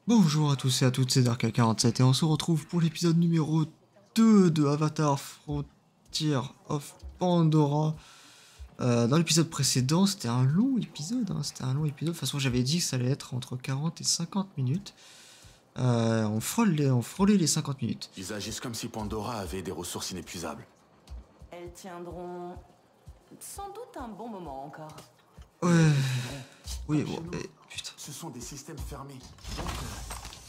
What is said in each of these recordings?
Bonjour à tous et à toutes, c'est Dark47 et on se retrouve pour l'épisode numéro 2 de Avatar Frontier of Pandora. Dans l'épisode précédent, c'était un long épisode, De toute façon, j'avais dit que ça allait être entre 40 et 50 minutes. On frôlait les 50 minutes. Ils agissent comme si Pandora avait des ressources inépuisables. Elles tiendront sans doute un bon moment encore. Ouais. Oui, bon, putain. Ce sont des systèmes fermés, donc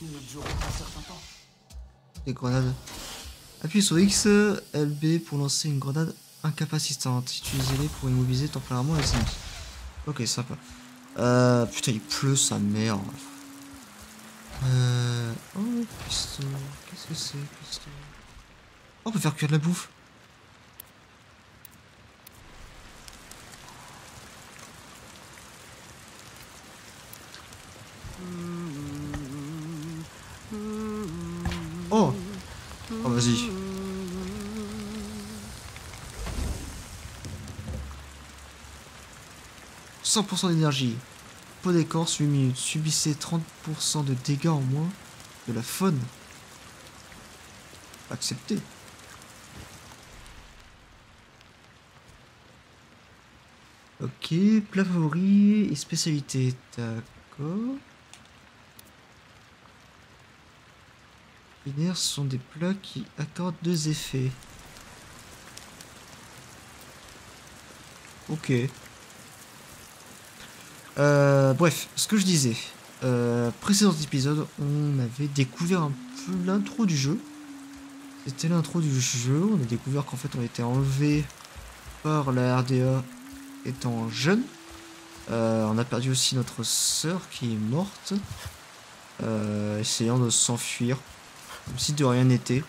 ils ne dureront pas un certain temps. Les grenades. Appuyez sur X, LB pour lancer une grenade incapacitante. Utilisez-les pour immobiliser temporairement les ennemis. Ok, sympa. Putain, il pleut sa mère. Oh, pistolet. Qu'est-ce que c'est, pistolet? Oh, on peut faire cuire de la bouffe. Oh! Oh, vas-y. « 100% d'énergie. Peau d'écorce, 8 minutes. Subissez 30% de dégâts en moins de la faune. Accepté. Ok, plat favori et spécialité. D'accord. Binaires sont des plats qui accordent deux effets. Ok. Bref, ce que je disais. Précédent épisode, on avait découvert un peu l'intro du jeu. C'était l'intro du jeu. On a découvert qu'en fait on était enlevé par la RDA étant jeune. On a perdu aussi notre sœur qui est morte. Essayant de s'enfuir. Comme si de rien n'était.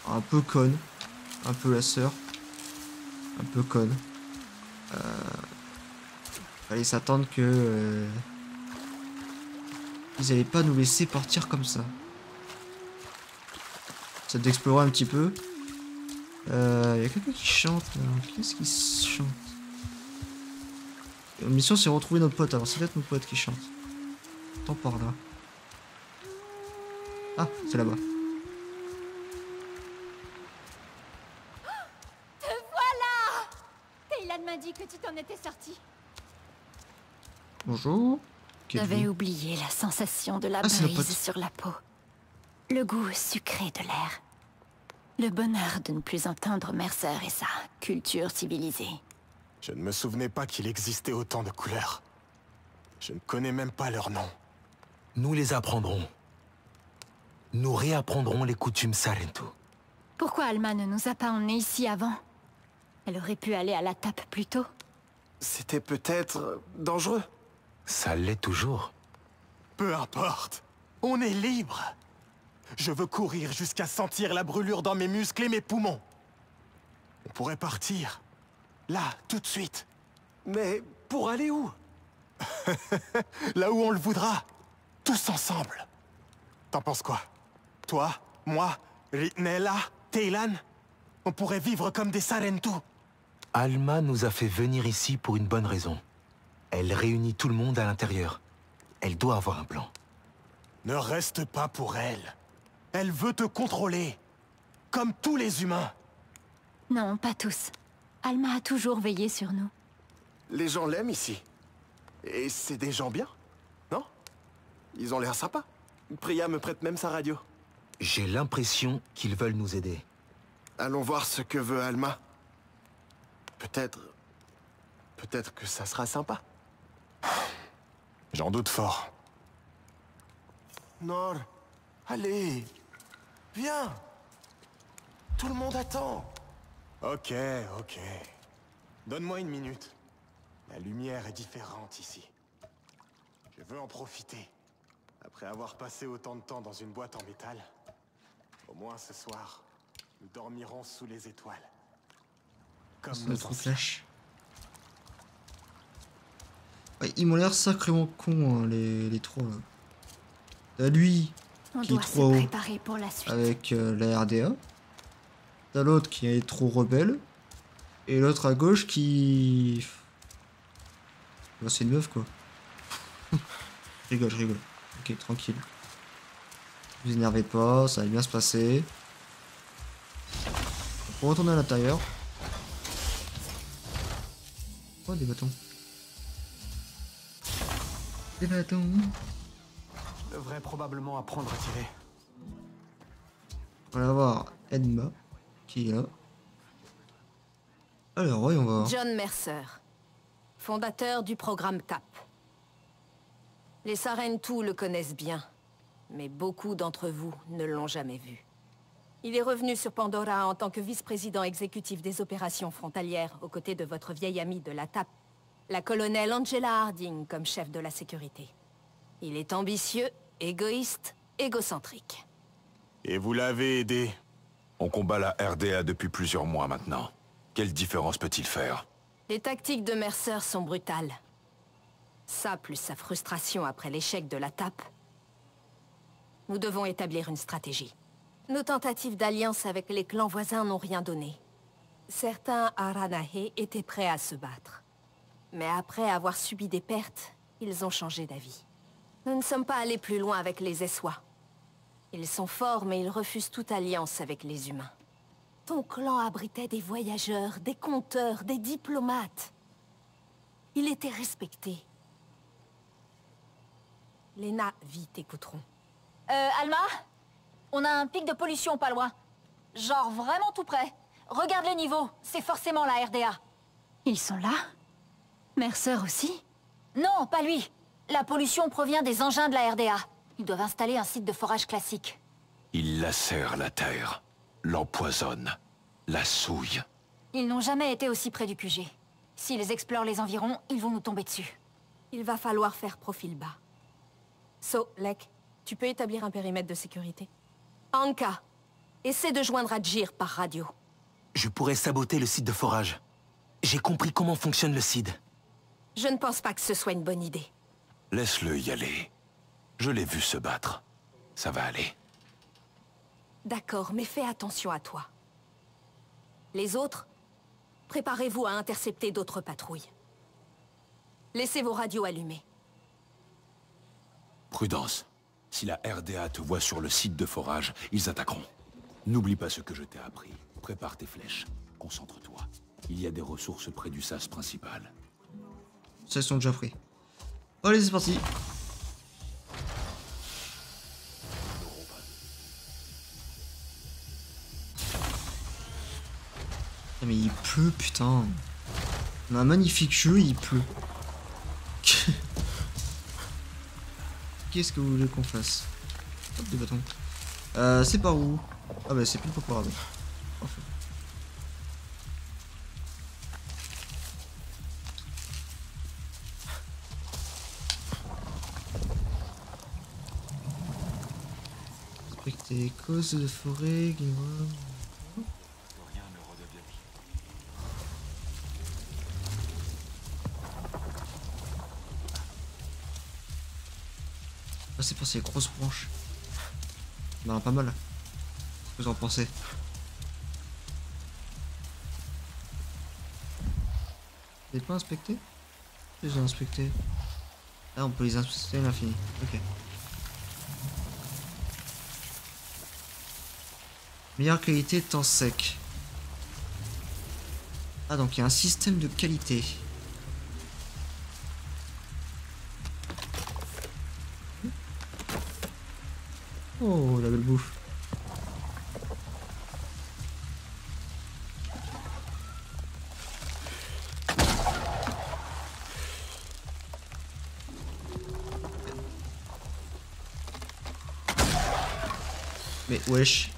Un peu conne. Un peu la sœur. Un peu conne. Fallait s'attendre que... ils allaient pas nous laisser partir comme ça. C'est d'explorer un petit peu. Y a quelqu'un qui chante là. Qu'est-ce qui chante? La mission c'est retrouver notre pote. Alors c'est peut-être notre pote qui chante. Attends par là. Ah, c'est là-bas. Te voilà! Taylan m'a dit que tu t'en étais sorti. Bonjour. J'avais oublié la sensation de la Ah, c'est le brise pote. sur la peau. Le goût sucré de l'air. Le bonheur de ne plus entendre Mercer et sa culture civilisée. Je ne me souvenais pas qu'il existait autant de couleurs. Je ne connais même pas leur nom. Nous les apprendrons. Nous réapprendrons les coutumes Sarentu. Pourquoi Alma ne nous a pas emmenés ici avant? Elle aurait pu aller à la tape plus tôt. C'était peut-être dangereux. Ça l'est toujours. Peu importe. On est libre. Je veux courir jusqu'à sentir la brûlure dans mes muscles et mes poumons. On pourrait partir. Là, tout de suite. Mais pour aller où? Là où on le voudra. Tous ensemble. T'en penses quoi? Toi, moi, Ritnella, Taylan? On pourrait vivre comme des Sarentu. Alma nous a fait venir ici pour une bonne raison. Elle réunit tout le monde à l'intérieur. Elle doit avoir un plan. Ne reste pas pour elle. Elle veut te contrôler. Comme tous les humains. Non, pas tous. Alma a toujours veillé sur nous. Les gens l'aiment ici. Et c'est des gens bien, non? Ils ont l'air sympas. Priya me prête même sa radio. J'ai l'impression qu'ils veulent nous aider. Allons voir ce que veut Alma. Peut-être que ça sera sympa. J'en doute fort. Nor, allez. Viens. Tout le monde attend. Ok. Donne-moi une minute. La lumière est différente ici. Je veux en profiter. Après avoir passé autant de temps dans une boîte en métal, au moins ce soir, nous dormirons sous les étoiles. Comme C'est nos notre anciens. flash. Ouais, ils m'ont l'air sacrément cons, hein, les trois là. T'as lui On qui est doit se trop haut préparer pour la suite. avec la RDA. T'as l'autre qui est trop rebelle. Et l'autre à gauche qui... Bah, c'est une meuf quoi. Je rigole. Ok, tranquille. Vous énervez pas, ça va bien se passer. On va retourner à l'intérieur. Oh, des bâtons. Des bâtons. Je devrais probablement apprendre à tirer. On va voir Edma, qui est là. Alors, voyons voir. John Mercer, fondateur du programme TAP. Les Sarentu le connaissent bien, mais beaucoup d'entre vous ne l'ont jamais vu. Il est revenu sur Pandora en tant que vice-président exécutif des opérations frontalières aux côtés de votre vieille amie de la TAP, la colonelle Angela Harding comme chef de la sécurité. Il est ambitieux, égoïste, égocentrique. Et vous l'avez aidé? On combat la RDA depuis plusieurs mois maintenant. Quelle différence peut-il faire? Les tactiques de Mercer sont brutales. Ça, plus sa frustration après l'échec de la TAP. Nous devons établir une stratégie. Nos tentatives d'alliance avec les clans voisins n'ont rien donné. Certains Aranahe étaient prêts à se battre. Mais après avoir subi des pertes, ils ont changé d'avis. Nous ne sommes pas allés plus loin avec les Eswa. Ils sont forts, mais ils refusent toute alliance avec les humains. Ton clan abritait des voyageurs, des conteurs, des diplomates. Il était respecté. Les Na'vi t'écouteront. Alma? On a un pic de pollution pas loin. Genre vraiment tout près. Regarde le niveau, c'est forcément la RDA. Ils sont là? Mercer aussi? Non, pas lui. La pollution provient des engins de la RDA. Ils doivent installer un site de forage classique. Il lacère la terre, l'empoisonne, la souille. Ils n'ont jamais été aussi près du QG. S'ils explorent les environs, ils vont nous tomber dessus. Il va falloir faire profil bas. So, Lek, tu peux établir un périmètre de sécurité? Anka, essaie de joindre Adjir par radio. Je pourrais saboter le site de forage. J'ai compris comment fonctionne le CID. Je ne pense pas que ce soit une bonne idée. Laisse-le y aller. Je l'ai vu se battre. Ça va aller. D'accord, mais fais attention à toi. Les autres, préparez-vous à intercepter d'autres patrouilles. Laissez vos radios allumées. Prudence. Si la RDA te voit sur le site de forage, ils attaqueront. N'oublie pas ce que je t'ai appris. Prépare tes flèches. Concentre-toi. Il y a des ressources près du sas principal. Ça, ils sont déjà pris. Allez, c'est parti. Ah, mais il pleut, putain. On a un magnifique jeu, il pleut. Qu'est-ce que vous voulez qu'on fasse? Hop, des bâtons. C'est par où? Ah bah c'est plus pas par là. Parfait. Respecter les causes de forêt, Ah, c'est pour ces grosses branches. Il y en a pas mal. Qu'est-ce que vous en pensez? Vous n'êtes pas inspecté? Je les ai inspectés. Ah, on peut les inspecter à l'infini. Ok. Meilleure qualité temps sec. Ah, donc il y a un système de qualité. Oh, la belle bouffe. Mais wesh.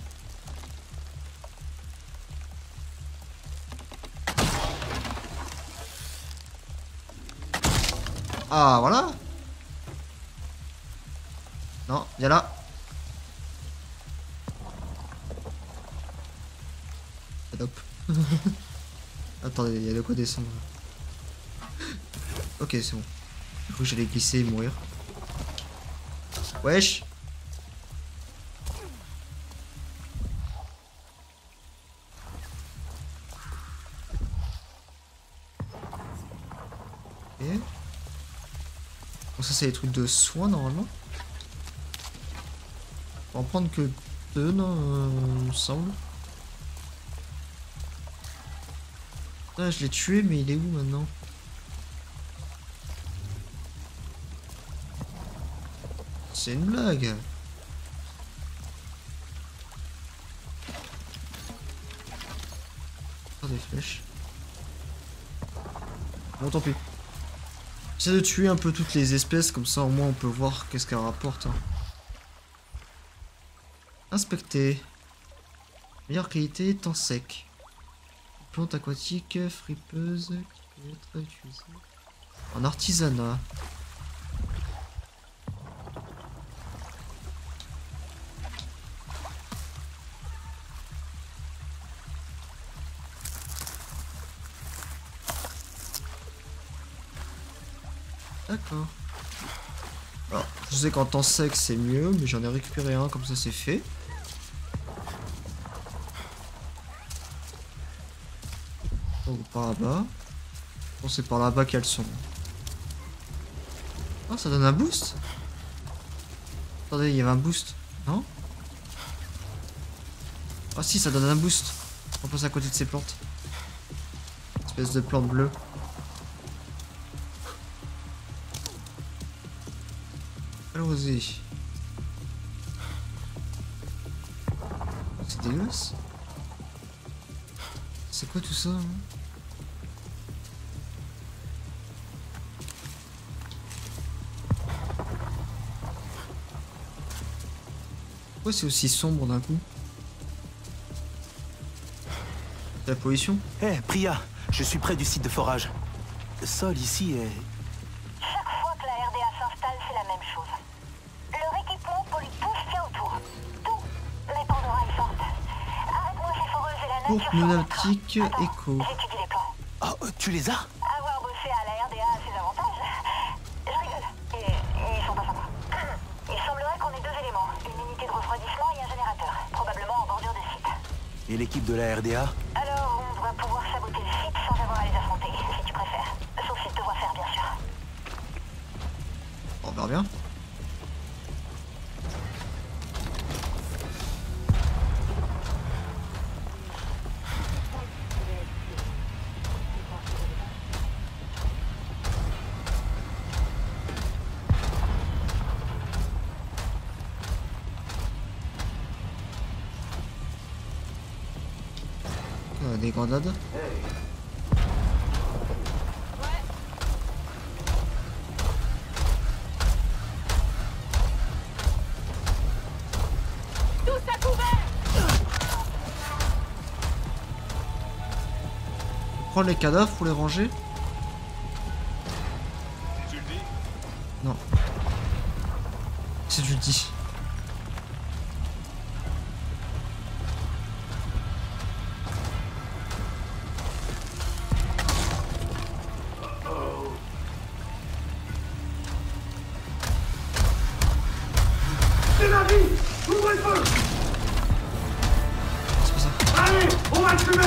Ah, voilà. Non, viens là. Hop. Attendez, il y a de quoi descendre. Ok, c'est bon. Du coup, j'allais glisser et mourir. Wesh. Ok. Bon, ça, c'est les trucs de soins, normalement. On va en prendre que 2, non, il me semble. Ah, je l'ai tué, mais il est où maintenant? C'est une blague. Oh, des flèches. Bon, tant pis. J'essaie de tuer un peu toutes les espèces, comme ça au moins on peut voir qu'est-ce qu'elle rapporte. Hein. Inspecter. Meilleure qualité, temps sec. Plante aquatique, fripeuse, qui peut être utilisée en artisanat. D'accord. Alors, je sais qu'en temps sec c'est mieux, mais j'en ai récupéré un, comme ça c'est fait. Donc par là-bas. Bon, c'est par là-bas qu'elles sont. Ah, ça donne un boost? Attendez, il y avait un boost, non? Ah si, ça donne un boost. On passe à côté de ces plantes. Espèce de plante bleue. Allons-y. C'est dégueulasse. C'est quoi tout ça hein? Pourquoi c'est aussi sombre d'un coup? C'est la pollution? Hé, Priya, je suis près du site de forage. Sol ici est... Chaque fois que la RDA s'installe, c'est la même chose. Leur équipement pollue tout ce qu'il y a autour. Tout. Mais Pandora est forte. Arrête-moi ces foreuses et la nature. Courte nautique écho. J'étudie les plans. Oh, tu les as? Avoir bossé à la RDA a ses avantages. Je rigole. Et ils sont pas sympas. Il semblerait qu'on ait 2 éléments. Une unité de refroidissement et un générateur. Probablement en bordure de site. Et l'équipe de la RDA? Alors, on devrait pouvoir saboter le site sans avoir à les affronter, si tu préfères. Sauf s'ils te voient faire, bien sûr. On verra bien. Des grenades. Prendre les cadavres pour les ranger. Non. C'est du dis. C'est pas ça. Allez, on va le fumer!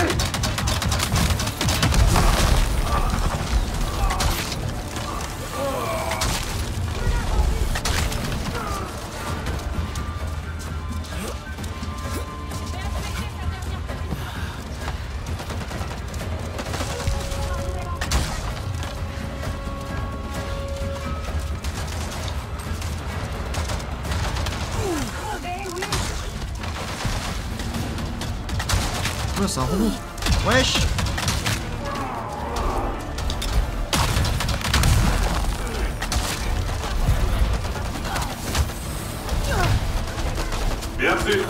Ouais, c'est un robot. Wesh! Bien sûr!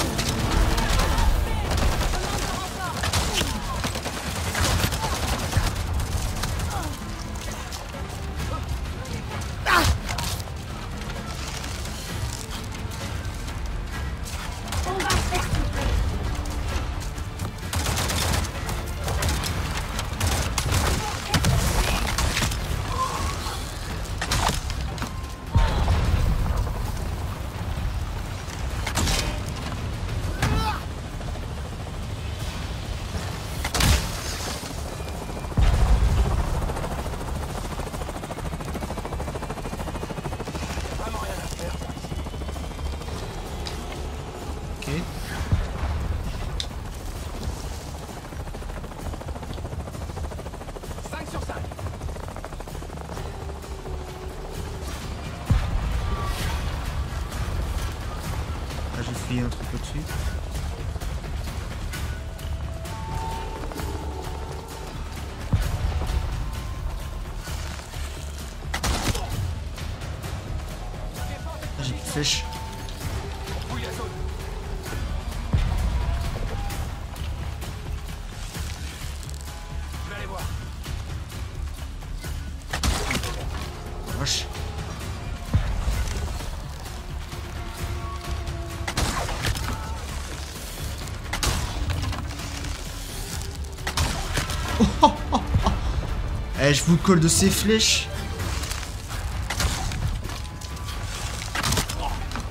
Ok. Ah, j'ai fouillé un truc au-dessus. Ah, j'ai plus de flèches. Wesh. Eh, je vous colle de ces flèches.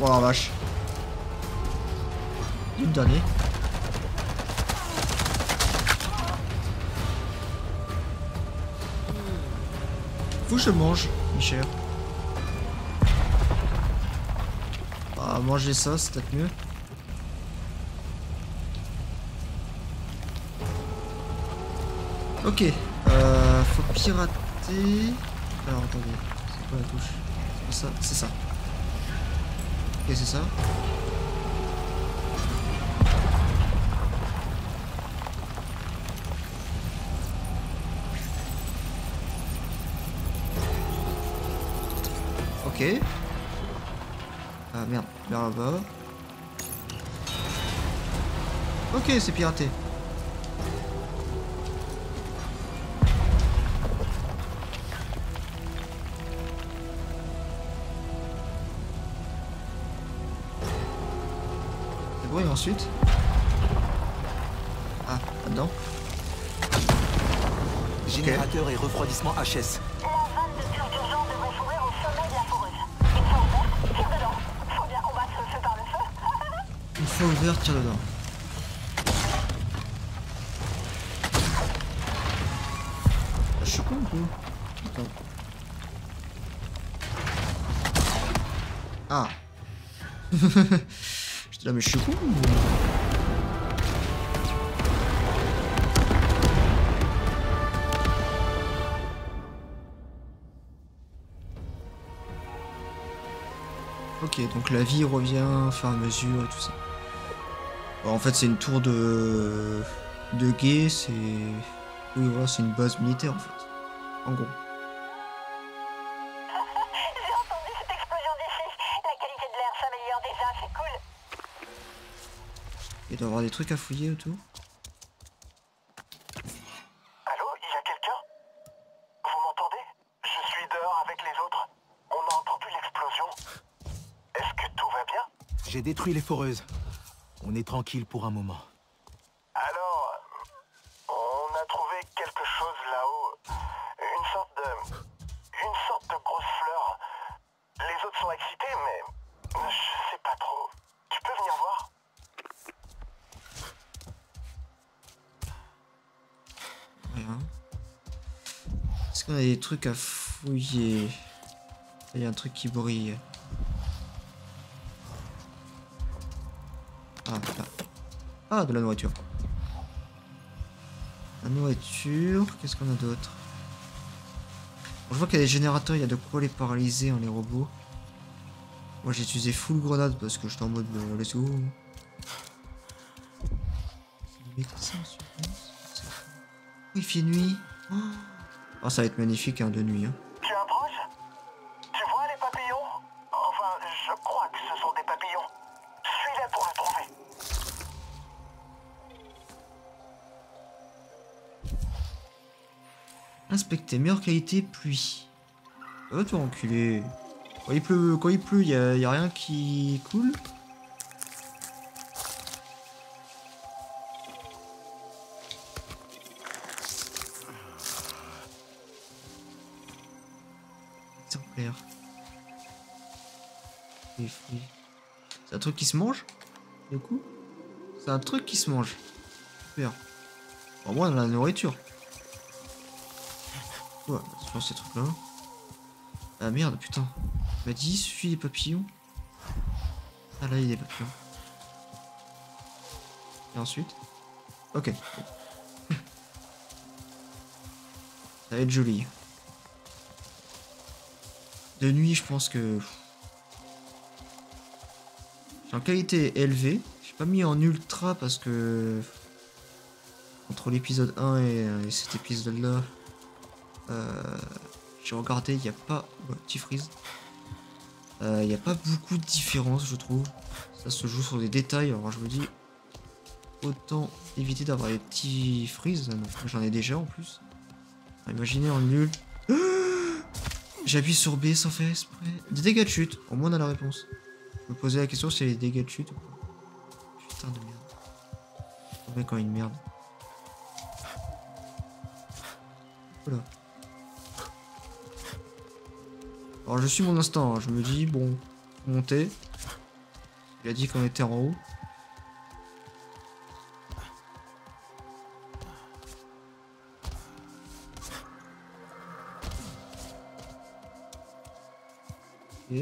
Oh la vache. Et le dernier. Faut que je mange, Michel. Ah, manger ça, c'est peut-être mieux. Ok, faut pirater. Alors attendez, c'est quoi la touche? C'est ça, c'est ça. Ok, c'est ça. Ok. Ah merde, vers là-bas. Ok, c'est piraté. C'est bon, et ensuite? Ah, là-dedans. Générateur et refroidissement HS. La vanne de purge d'urgence devrait s'ouvrir au sommet de la foreuse. Une fois ouverte, tire dedans. Faut bien combattre le feu par le feu. Une fois ouvert, tire dedans. Ah, je suis con ou quoi? Attends. Ah. J'étais là, mais je suis con ou... Ok, donc la vie revient au fur et à mesure et tout ça. Bon, en fait, c'est une tour de guet, c'est... Oui, voilà, c'est une base militaire, en fait. En gros. J'ai entendu cette explosion d'ici. La qualité de l'air s'améliore déjà, c'est cool. Il doit y avoir des trucs à fouiller autour. Allô, il y a quelqu'un? Vous m'entendez? Je suis dehors avec les autres. On a entendu l'explosion. Est-ce que tout va bien? J'ai détruit les foreuses. On est tranquille pour un moment. Alors, on a trouvé quelque chose là-haut. Une sorte de grosse fleur. Les autres sont excités, mais je sais pas trop. Tu peux venir voir? Rien. Est-ce qu'on a des trucs à fouiller? Il y a un truc qui brille. Ah, là. Ah, de la nourriture. La nourriture, qu'est-ce qu'on a d'autre? Bon, je vois qu'il y a des générateurs, il y a de quoi les paralyser, hein, les robots. Moi j'ai utilisé full grenade parce que j'étais en mode let's go. Oh, il fait nuit. Oh, ça va être magnifique hein, de nuit. Hein. Tu approches? Tu vois les papillons? Enfin, je crois que ce sont des papillons. Suis-les pour le trouver. Inspecter, meilleure qualité, pluie. Va toi enculé. Quand il pleut, y a rien qui coule. Exemplaire. Les fruits. C'est un truc qui se mange? Du coup? C'est un truc qui se mange. Super. Au moins, on a la nourriture. Ouais, sur ces trucs là. Ah merde, putain. Il m'a dit, il suffit des papillons. Ah là, il y a des papillons. Et ensuite... Ok. Ça va être joli. De nuit, je pense que... J'ai en qualité élevée. J'ai pas mis en ultra parce que... Entre l'épisode 1 et cet épisode-là... J'ai regardé, il n'y a pas... Ouais, petit freeze. Il n'y a pas beaucoup de différence, je trouve. Ça se joue sur des détails, alors je me dis... Autant éviter d'avoir les petits freeze. J'en ai déjà en plus. Imaginez en nul. J'appuie sur B sans faire exprès. Des dégâts de chute, au moins on a la réponse. Je me posais la question si il y a des dégâts de chute ou pas. Putain de merde. On met quand une merde. Voilà. Alors je suis mon instinct, hein. Je me dis bon, monter. Il a dit qu'on était en haut. Ok.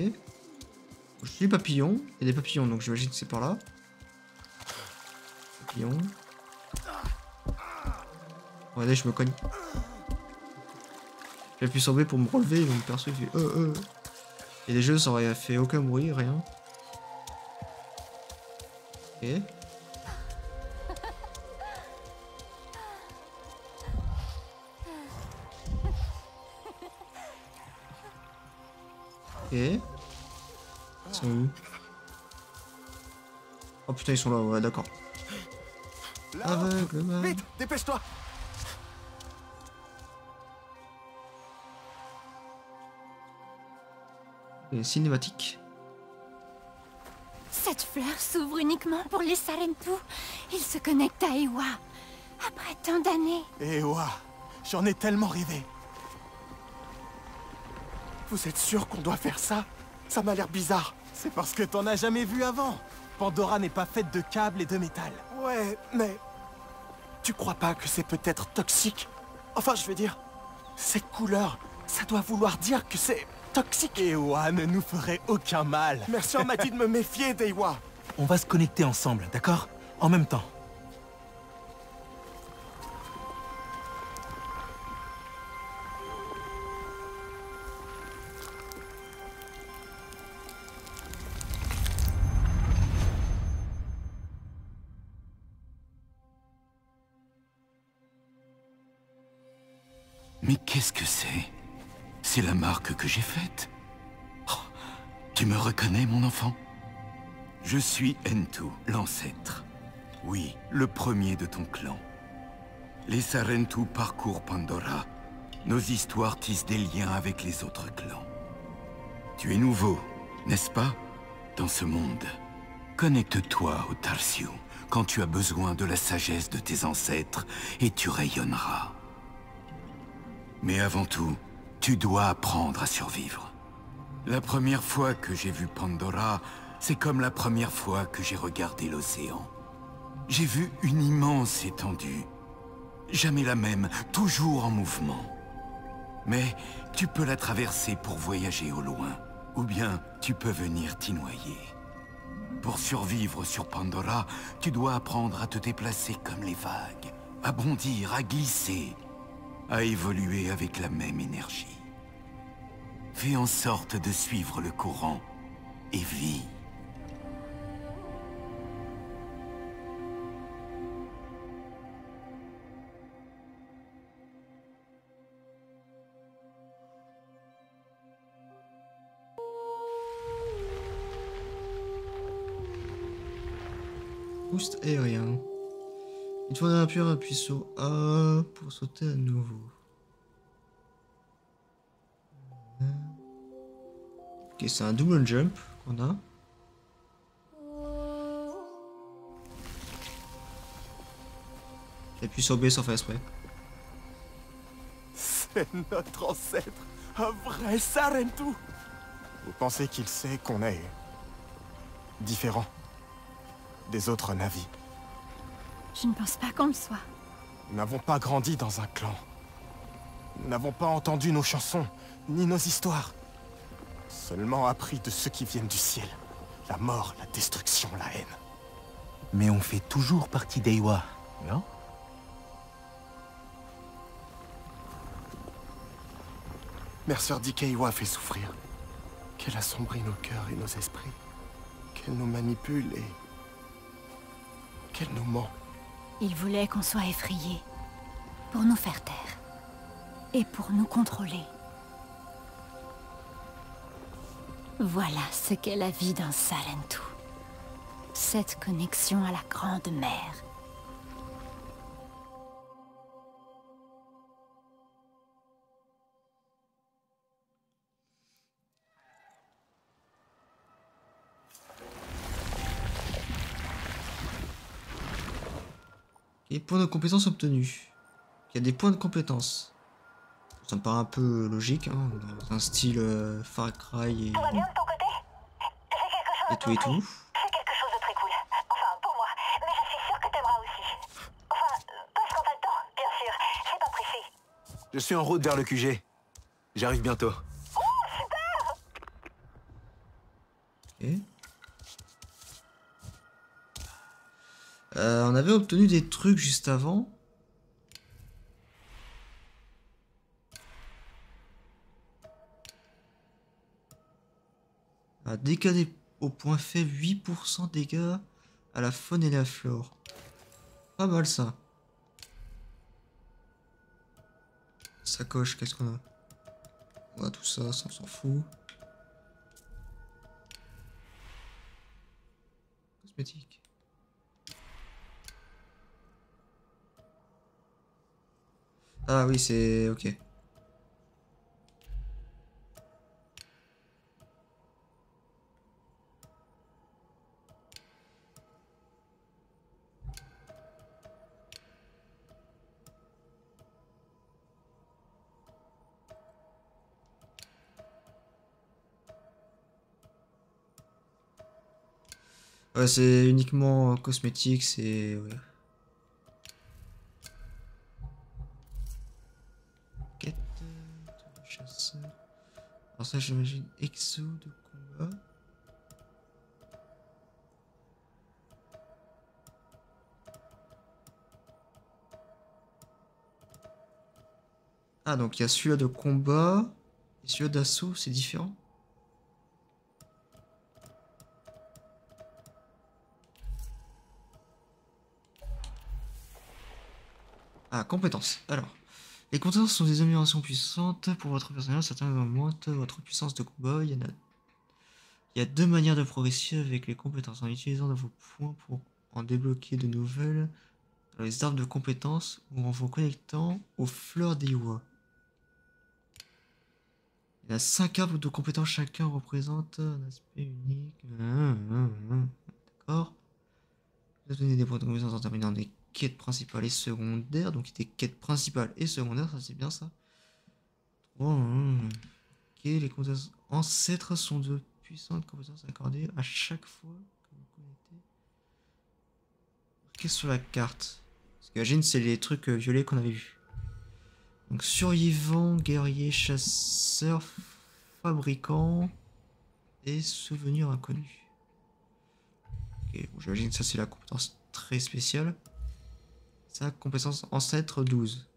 Je suis papillon. Il y a des papillons donc j'imagine que c'est par là. Papillon. Regardez, je me cogne. J'appuie sur B pour me relever et mon perso il fait Et les jeux ça aurait fait aucun bruit, rien. Ok. Ok. Ils sont où? Oh putain ils sont là, ouais d'accord. Aveugle, man. Vite, dépêche-toi. Les cinématiques. Cette fleur s'ouvre uniquement pour les Sarentu. Ils se connectent à Eywa. Après tant d'années. Et ouah, j'en ai tellement rêvé. Vous êtes sûr qu'on doit faire ça? Ça m'a l'air bizarre. C'est parce que t'en as jamais vu avant. Pandora n'est pas faite de câbles et de métal. Ouais, mais... Tu crois pas que c'est peut-être toxique? Enfin, je veux dire... Cette couleur, ça doit vouloir dire que c'est... toxique. Eywa ne nous ferait aucun mal. Mercian m'a dit de me méfier d'Eywa. On va se connecter ensemble, d'accord? En même temps. Mais qu'est-ce que c'est? C'est la marque que j'ai faite. Oh, tu me reconnais, mon enfant? Je suis Entu, l'ancêtre. Oui, le premier de ton clan. Les Sarentu parcourent Pandora. Nos histoires tissent des liens avec les autres clans. Tu es nouveau, n'est-ce pas? Dans ce monde. Connecte-toi au Tarsiu quand tu as besoin de la sagesse de tes ancêtres et tu rayonneras. Mais avant tout, tu dois apprendre à survivre. La première fois que j'ai vu Pandora, c'est comme la première fois que j'ai regardé l'océan. J'ai vu une immense étendue. Jamais la même, toujours en mouvement. Mais tu peux la traverser pour voyager au loin, ou bien tu peux venir t'y noyer. Pour survivre sur Pandora, tu dois apprendre à te déplacer comme les vagues, à bondir, à glisser, à évoluer avec la même énergie. Fais en sorte de suivre le courant et vis. Boost aérien. Une fois dans la pierre, appuie sur A pour sauter à nouveau. Ok, c'est un double jump qu'on a. J'appuie sur B sans faire exprès. C'est notre ancêtre, un vrai Sarentu. Vous pensez qu'il sait qu'on est... différent des autres Na'vi? Je ne pense pas qu'on le soit. Nous n'avons pas grandi dans un clan. Nous n'avons pas entendu nos chansons, ni nos histoires. Seulement appris de ceux qui viennent du ciel. La mort, la destruction, la haine. Mais on fait toujours partie d'Eiwa, non? Mercer dit qu'Eiwa fait souffrir. Qu'elle assombrit nos cœurs et nos esprits. Qu'elle nous manipule et... qu'elle nous ment. Il voulait qu'on soit effrayés, pour nous faire taire, et pour nous contrôler. Voilà ce qu'est la vie dans Salentu. Cette connexion à la Grande Mère. Et points de compétences obtenus. Il y a des points de compétences. Ça me paraît un peu logique, hein, dans un style Far Cry Tout va bien de ton côté? J'ai quelque chose et tout et tout. C'est quelque chose de très cool. Enfin, pour moi. Mais je suis sûre que t'aimeras aussi. Enfin, parce qu'on a le temps, bien sûr. C'est pas pressé. Je suis en route vers le QG. J'arrive bientôt. Oh, super! Ok. On avait obtenu des trucs juste avant. Dégâts au point faible, 8% dégâts à la faune et la flore. Pas mal ça. Sacoche, qu'est-ce qu'on a? On a tout ça, ça on s'en fout. Cosmétique. Ah oui, c'est... ok. Ouais, c'est uniquement cosmétique, c'est... ouais. Quête de chasseur. Alors ça, j'imagine exo de combat. Ah, donc il y a celui-là de combat et celui-là d'assaut, c'est différent. Ah, compétences. Alors, les compétences sont des améliorations puissantes pour votre personnage. Certains augmentent votre puissance de combat. Il y a deux manières de progresser avec les compétences. En utilisant vos points pour en débloquer de nouvelles dans les arbres de compétences ou en vous connectant aux fleurs d'Eiwa. Il y a 5 arbres de compétences. Chacun représente un aspect unique. D'accord. Vous obtenez des points de compétences en terminant des quêtes principales et secondaires. Donc des quêtes principales et secondaires, ça c'est bien ça. Ok, les compétences ancêtres sont de puissantes compétences accordées à chaque fois que vous connectez. Marqué sur la carte. Parce que j'imagine c'est les trucs violets qu'on avait vus. Donc survivant, guerrier, chasseur, fabricant et souvenir inconnu. Ok, bon, j'imagine que ça c'est la compétence très spéciale. Ça, compétence ancêtre 12.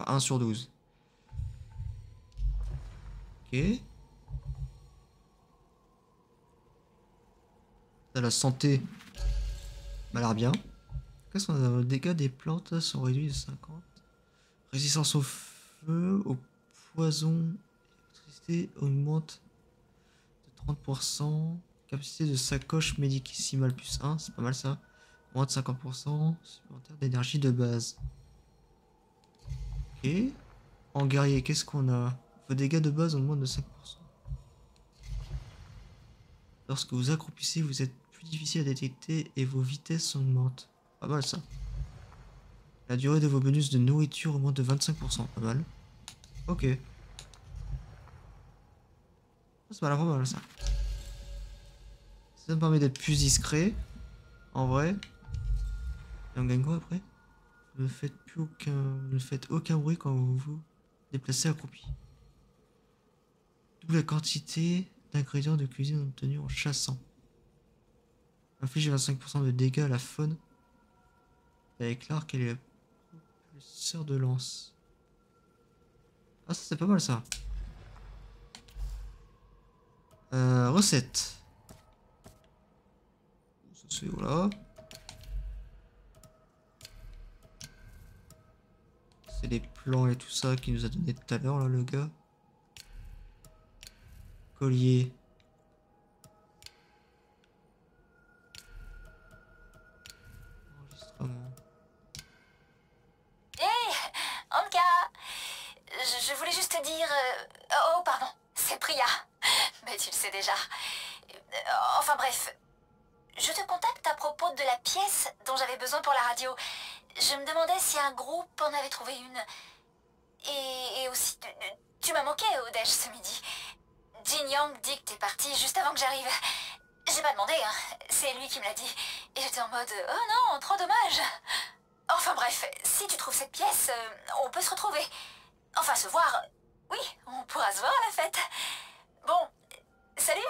Enfin 1 sur 12. Ok. Ça, la santé m'a l'air bien. Qu'est-ce qu'on a? Les dégâts des plantes sont réduits de 50. Résistance au feu, au poison, électricité augmente de 30%. Capacité de sacoche médicinale plus 1, c'est pas mal ça. Moins de 50% supplémentaire d'énergie de base. Ok. En guerrier, qu'est-ce qu'on a? Vos dégâts de base ont moins de 5%. Lorsque vous accroupissez, vous êtes plus difficile à détecter et vos vitesses augmentent. Pas mal ça. La durée de vos bonus de nourriture augmente de 25%. Pas mal. Ok. C'est pas mal ça. Ça me permet d'être plus discret. En vrai. Et on gagne quoi après? Ne faites aucun bruit quand vous vous déplacez accroupi. Double la quantité d'ingrédients de cuisine obtenus en chassant. Inflige 25% de dégâts à la faune. Avec l'arc et les propulseurs de lance. Ah, ça c'est pas mal ça. Recette. Ça c'est voilà. C'est les plans et tout ça qu'il nous a donné tout à l'heure là le gars. Collier. Enregistrement. Hé, Anka, je voulais juste te dire... Oh, pardon, c'est Priya. Mais tu le sais déjà. Enfin bref, je te contacte à propos de la pièce dont j'avais besoin pour la radio. Je me demandais si un groupe en avait trouvé une. Et aussi, tu m'as manqué au déj ce midi. Jin Yang dit que t'es parti juste avant que j'arrive. J'ai pas demandé, hein. C'est lui qui me l'a dit. Et j'étais en mode, oh non, trop dommage. Enfin bref, si tu trouves cette pièce, on peut se retrouver. Enfin, se voir. Oui, on pourra se voir à la fête. Bon, salut.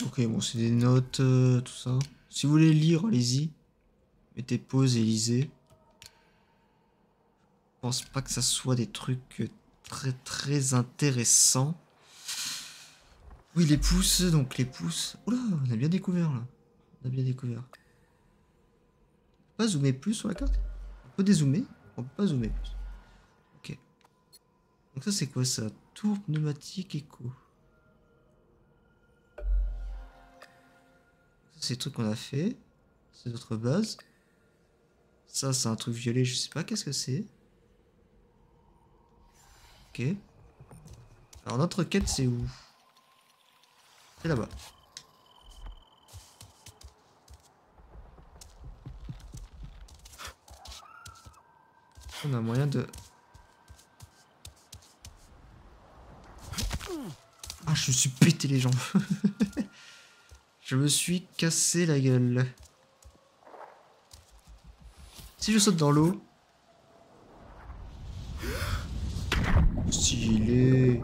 Ok, bon, c'est des notes, tout ça. Si vous voulez lire, allez-y. Mettez pause et lisez. Je pense pas que ça soit des trucs très intéressants. Oui, les pouces, donc les pouces. Oula, on a bien découvert là. On a bien découvert. On peut pas zoomer plus sur la carte? On peut dézoomer, on peut pas zoomer plus. Ok. Donc ça c'est quoi ça? Tour pneumatique écho. C'est le truc qu'on a fait. C'est notre base. Ça, c'est un truc violet, je sais pas qu'est-ce que c'est. Ok. Alors notre quête, c'est où? C'est là-bas. On a moyen de... Ah, je me suis pété les jambes. Je me suis cassé la gueule. Si je saute dans l'eau... Stylé.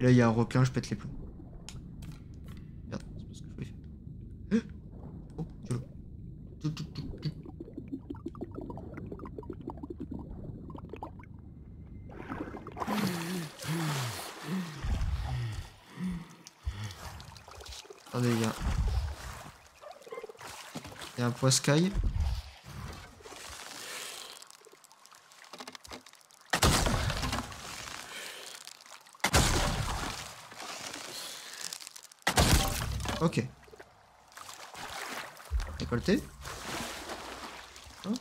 Là, il y a un requin, je pète les plombs. Merde, c'est pas ce que je voulais faire. Oh, c'est l'eau. Attendez, il y a un poiscaille. Ok. Récolté. Hein?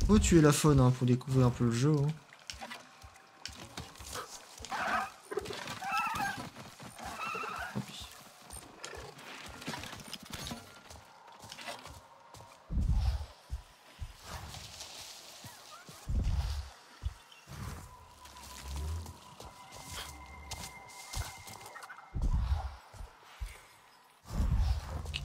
Faut tuer la faune hein, pour découvrir un peu le jeu. Hein. Tant pis. Ok.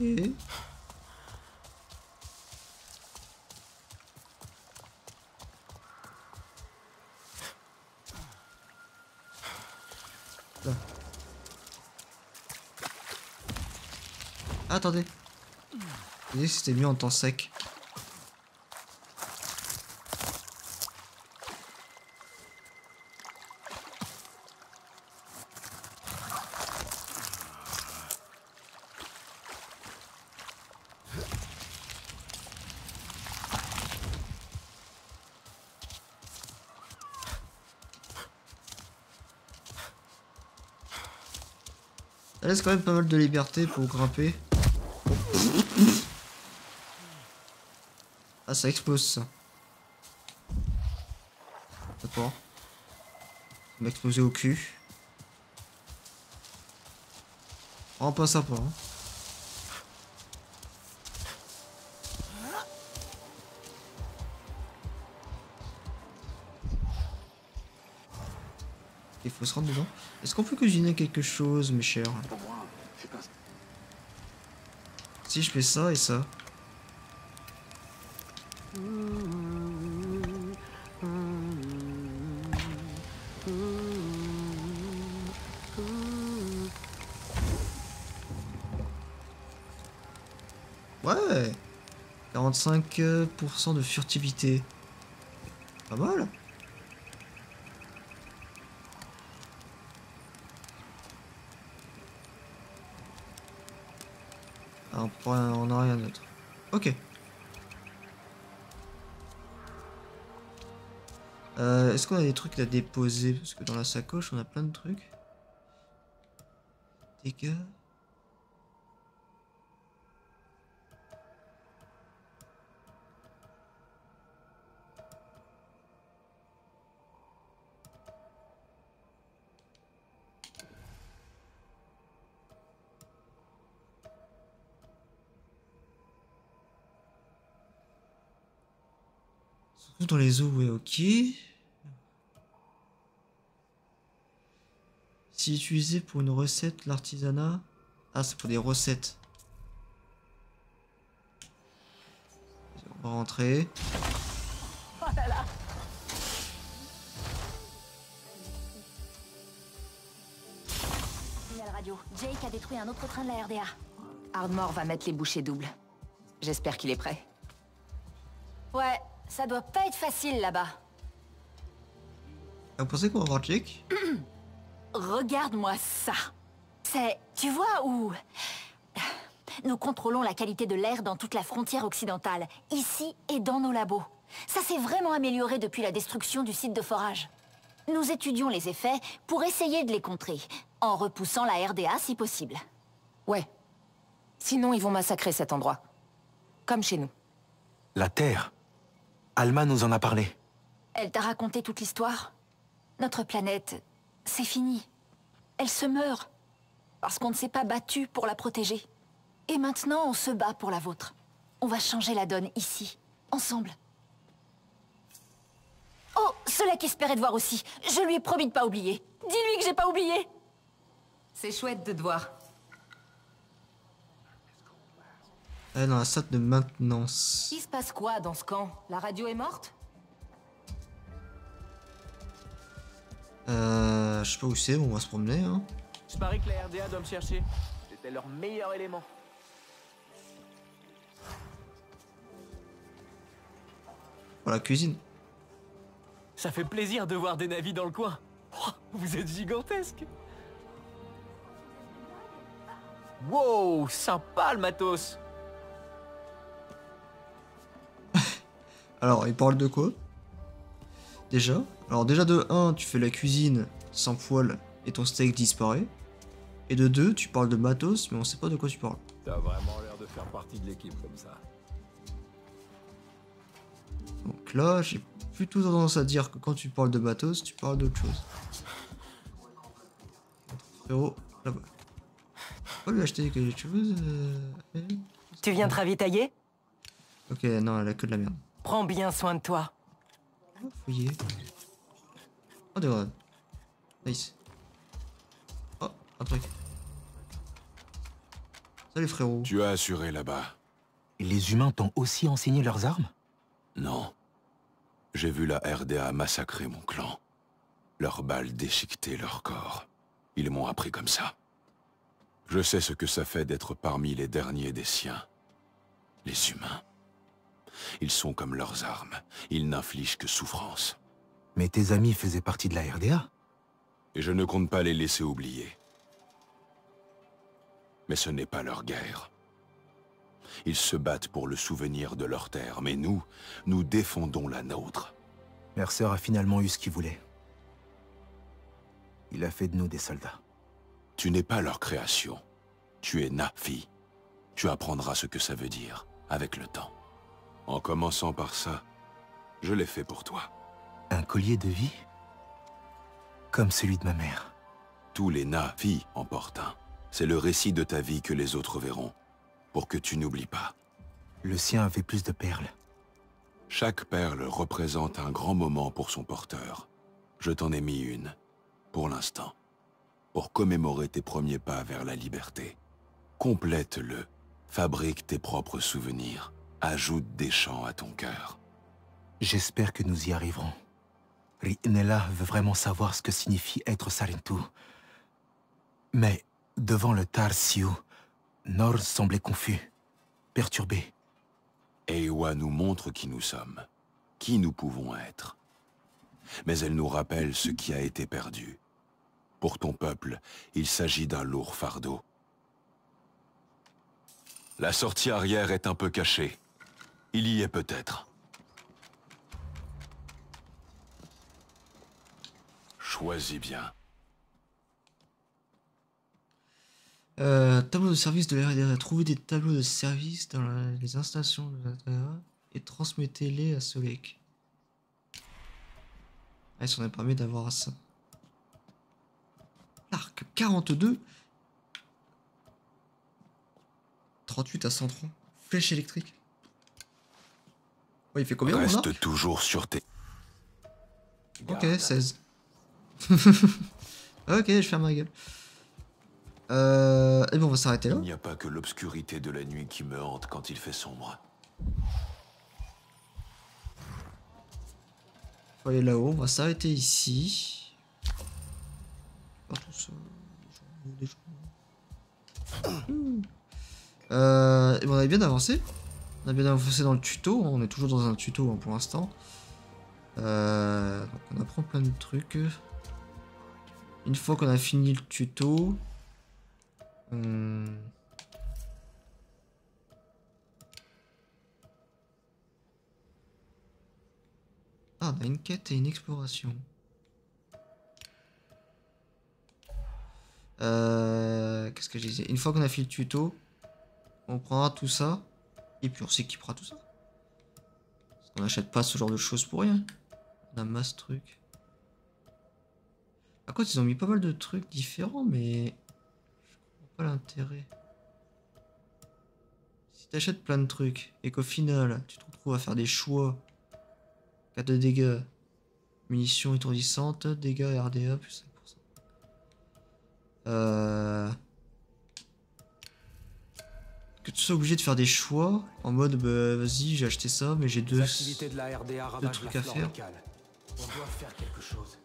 Là. Attendez. Vous voyez si c'était mieux en temps sec. Ça laisse quand même pas mal de liberté pour grimper. Ah, ça explose ça. D'accord. Ça m'a explosé au cul. Oh, pas sympa. Hein. Il faut se rendre dedans. Est-ce qu'on peut cuisiner quelque chose, mes chers? Si je fais ça et ça. Ouais. 45% de furtivité. Pas mal. On n'a rien d'autre. Ok. Est-ce qu'on a des trucs à déposer? Parce que dans la sacoche, on a plein de trucs. Dégâts. Surtout dans les eaux, ouais, ok. Si utilisé pour une recette, l'artisanat... Ah, c'est pour des recettes. On va rentrer. Oh là là. Signal radio. Jake a détruit un autre train de la RDA. Ardmore va mettre les bouchées doubles. J'espère qu'il est prêt. Ouais, ça doit pas être facile là-bas. Vous pensez qu'on va voir Jake? Regarde-moi ça. C'est... Tu vois où... Nous contrôlons la qualité de l'air dans toute la frontière occidentale, ici et dans nos labos. Ça s'est vraiment amélioré depuis la destruction du site de forage. Nous étudions les effets pour essayer de les contrer, en repoussant la RDA si possible. Ouais. Sinon, ils vont massacrer cet endroit. Comme chez nous. La Terre. Alma nous en a parlé. Elle t'a raconté toute l'histoire? Notre planète, c'est fini. Elle se meurt. Parce qu'on ne s'est pas battu pour la protéger. Et maintenant, on se bat pour la vôtre. On va changer la donne ici, ensemble. Oh, cela qu'espérait de voir aussi. Je lui ai promis de pas oublier. Dis-lui que j'ai pas oublié. C'est chouette de te voir. Elle est dans la salle de maintenance. Il se passe quoi dans ce camp? La radio est morte? Je sais pas où c'est, on va se promener, hein. Je parie que la RDA doit me chercher. J'étais leur meilleur élément. Pour la cuisine. Ça fait plaisir de voir des navis dans le coin. Oh, vous êtes gigantesque. Wow, sympa le matos. Alors, il parle de quoi? Déjà. Alors déjà de 1, tu fais la cuisine sans poêle et ton steak disparaît. Et de 2, tu parles de matos, mais on sait pas de quoi tu parles. T'as vraiment l'air de faire partie de l'équipe comme ça. Donc là, j'ai plutôt tendance à dire que quand tu parles de matos, tu parles d'autre chose. Frérot, là-bas. On va lui acheter quelque chose. Tu viens te ravitailler? Ok, non, elle a que de la merde. Prends bien soin de toi. On va fouiller. Oh, des grenades. Nice. Oh, un truc. Salut frérot. Tu as assuré là-bas. Les humains t'ont aussi enseigné leurs armes? Non. J'ai vu la RDA massacrer mon clan. Leurs balles déchiquetaient leur corps. Ils m'ont appris comme ça. Je sais ce que ça fait d'être parmi les derniers des siens. Les humains. Ils sont comme leurs armes. Ils n'infligent que souffrance. Mais tes amis faisaient partie de la RDA. Et je ne compte pas les laisser oublier. Mais ce n'est pas leur guerre. Ils se battent pour le souvenir de leur terre, mais nous défendons la nôtre. Mercer a finalement eu ce qu'il voulait. Il a fait de nous des soldats. Tu n'es pas leur création. Tu es Nafi. Tu apprendras ce que ça veut dire, avec le temps. En commençant par ça, je l'ai fait pour toi. Un collier de vie? Comme celui de ma mère. Tous les Nafi en portent un. C'est le récit de ta vie que les autres verront, pour que tu n'oublies pas. Le sien avait plus de perles. Chaque perle représente un grand moment pour son porteur. Je t'en ai mis une, pour l'instant, pour commémorer tes premiers pas vers la liberté. Complète-le, fabrique tes propres souvenirs, ajoute des chants à ton cœur. J'espère que nous y arriverons. Ri'nella veut vraiment savoir ce que signifie être Sarentu. Mais, devant le Tar Siu, Nor semblait confus. perturbée. Eywa nous montre qui nous sommes, qui nous pouvons être. Mais elle nous rappelle ce qui a été perdu. Pour ton peuple, il s'agit d'un lourd fardeau. La sortie arrière est un peu cachée. Il y est peut-être. Choisis bien. Tableau de service de la RDA. Trouvez des tableaux de service dans les installations de la RDA et transmettez-les à Solek. Ah, ça en permis d'avoir ça. L'arc 42. 38 à 103. Flèche électrique. Ouais, il fait combien? Reste toujours sur tes... Ok, 16. Ok, je ferme ma gueule. Et bon, on va s'arrêter là. Il n'y a pas que l'obscurité de la nuit qui me hante quand il fait sombre. Faut aller là-haut, on va s'arrêter ici. Pas tout ça. Et bon, on a bien avancé. On a bien avancé dans le tuto. On est toujours dans un tuto hein, pour l'instant. Donc on apprend plein de trucs. Une fois qu'on a fini le tuto, ah, on a une quête et une exploration. Qu'est-ce que je disais? Une fois qu'on a fait le tuto, on prendra tout ça et puis on s'équipera tout ça. Parce qu'on n'achète pas ce genre de choses pour rien. On a masse trucs. Par contre, ils ont mis pas mal de trucs différents, mais je comprends pas l'intérêt. Si t'achètes plein de trucs et qu'au final, tu te retrouves à faire des choix. 4 de dégâts, munitions étourdissantes, dégâts RDA plus 5%. Que tu sois obligé de faire des choix en mode bah, vas-y, j'ai acheté ça, mais j'ai deux trucs à faire. On doit faire quelque chose.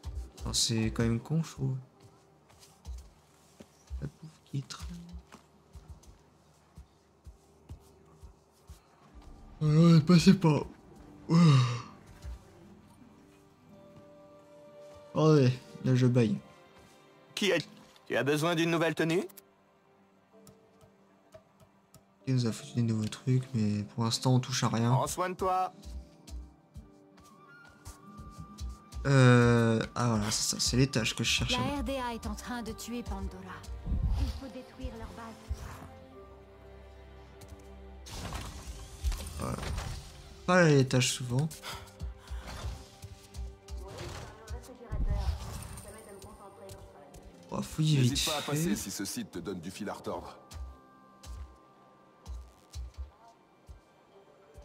C'est quand même con, je trouve. La bouffe qui traîne. Ouais, passez pas. Oh ouais, là je baille. Qui est... Tu as besoin d'une nouvelle tenue? Il nous a foutu des nouveaux trucs, mais pour l'instant on touche à rien. Prends soin de toi. Ah voilà, c'est ça, c'est les tâches que je cherchais. La RDA est en train de tuer Pandora. Il faut détruire leur base. Voilà. Pas les tâches souvent. On va fouiller vite N'hésite pas à fait. passer si ce site te donne du fil à retordre.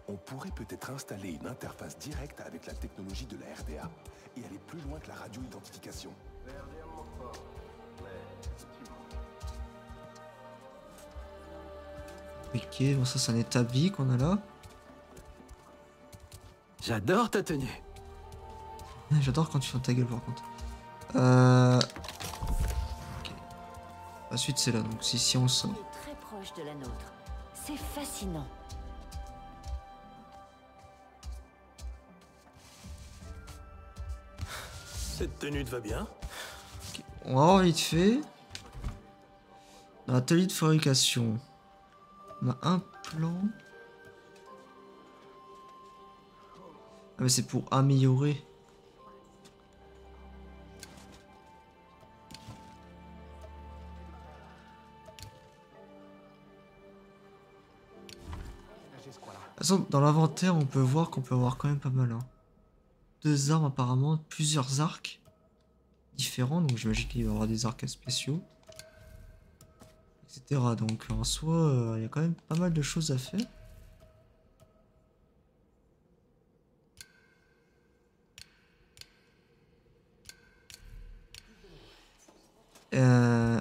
On pourrait peut-être installer une interface directe avec la technologie de la RDA et aller plus loin que la radio-identification. Ok, bon ça c'est un établi qu'on a là. J'adore ta tenue. J'adore quand tu fais ta gueule par contre. Ok. La suite c'est là, donc c'est ici on sort. Il est très proche de la nôtre. C'est fascinant. Cette tenue te va bien? Okay. On va voir vite fait. Dans l'atelier de fabrication, on a un plan. Ah mais c'est pour améliorer. De toute façon, dans l'inventaire, on peut voir qu'on peut avoir quand même pas mal. Hein. 2 armes apparemment, plusieurs arcs différents, donc j'imagine qu'il va y avoir des arcs spéciaux, etc. Donc en soi, il y a quand même pas mal de choses à faire.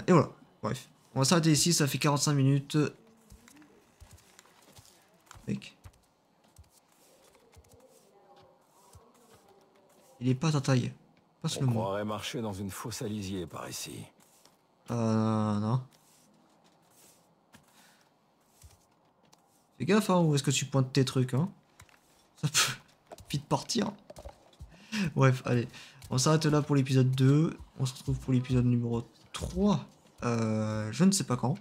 Et voilà, bref. On va s'arrêter ici, ça fait 45 minutes. Mec. Il est pas à ta taille. On croirait marcher dans une fosse à lisier par ici. Non. Fais gaffe, hein, où est-ce que tu pointes tes trucs, hein. Ça peut vite partir. Bref, allez. On s'arrête là pour l'épisode 2. On se retrouve pour l'épisode numéro 3. Je ne sais pas quand.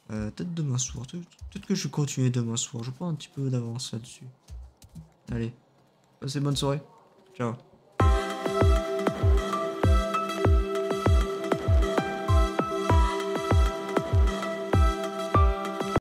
Peut-être demain soir. Peut-être que je vais continuer demain soir. Je prends un petit peu d'avance là-dessus. Allez. Passez bonne soirée. Ciao.